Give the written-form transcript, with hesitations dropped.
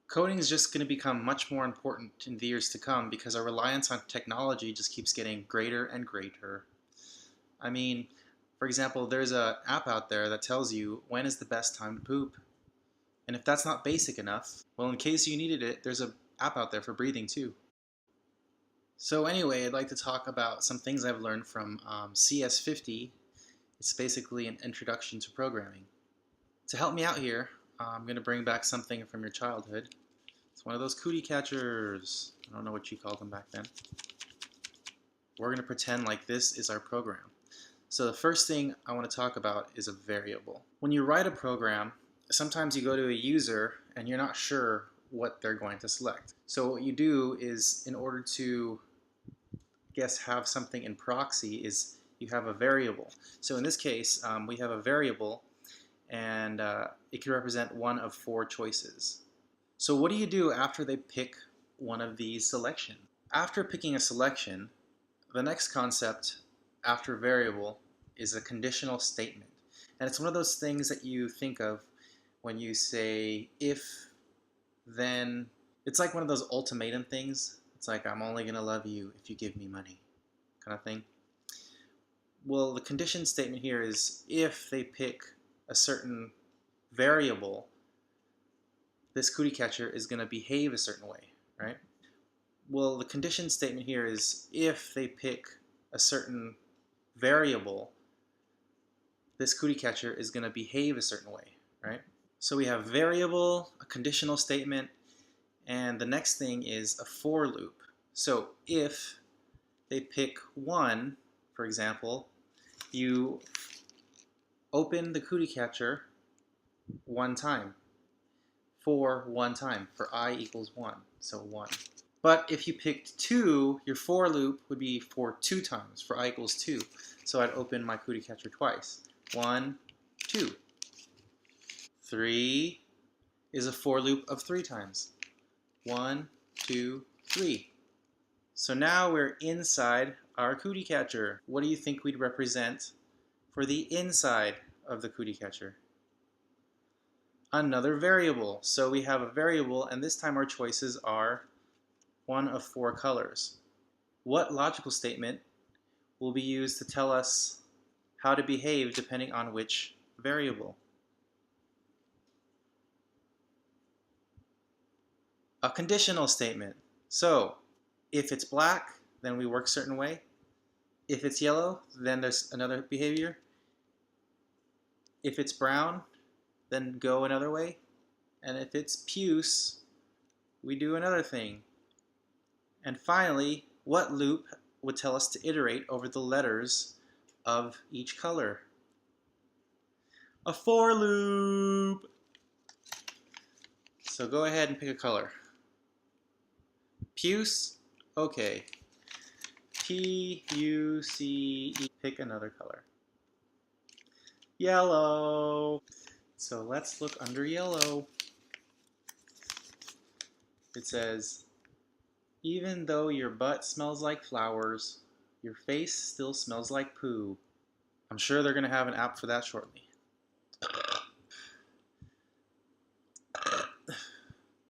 Coding is just going to become much more important in the years to come because our reliance on technology just keeps getting greater and greater. I mean, for example, there's an app out there that tells you when is the best time to poop. And if that's not basic enough, well, in case you needed it, there's an app out there for breathing too. So anyway, I'd like to talk about some things I've learned from CS50. It's basically an introduction to programming. To help me out here, I'm going to bring back something from your childhood. It's one of those cootie catchers. I don't know what you called them back then. We're going to pretend like this is our program. So the first thing I want to talk about is a variable. When you write a program, sometimes you go to a user and you're not sure what they're going to select. So what you do is, in order to have something in proxy, is you have a variable. So in this case, we have a variable, and it can represent one of four choices. So what do you do after they pick one of these selections? After picking a selection, the next concept after variable is a conditional statement. And it's one of those things that you think of when you say if, then. It's like one of those ultimatum things. It's like, I'm only going to love you if you give me money, kind of thing. Well, the condition statement here is if they pick a certain variable, this cootie catcher is going to behave a certain way, right? Well, the condition statement here is if they pick a certain variable, this cootie catcher is going to behave a certain way, right? So we have variable, a conditional statement, and the next thing is a for loop. So if they pick 1, for example, you open the cootie catcher one time, for one time, for I equals 1, so 1. But if you picked 2, your for loop would be for 2 times, for I equals 2. So I'd open my cootie catcher twice. 1, 2. 3 is a for loop of 3 times. 1, 2, 3. So now we're inside our cootie catcher. What do you think we'd represent for the inside of the cootie catcher? Another variable. So we have a variable, and this time our choices are one of 4 colors. What logical statement will be used to tell us how to behave depending on which variable? A conditional statement. So if it's black, then we work a certain way. If it's yellow, then there's another behavior. If it's brown, then go another way. And if it's puce, we do another thing. And finally, what loop would tell us to iterate over the letters of each color? A for loop. So go ahead and pick a color. Puce, okay. P-U-C-E, pick another color. Yellow. So let's look under yellow. It says, even though your butt smells like flowers, your face still smells like poo. I'm sure they're going to have an app for that shortly.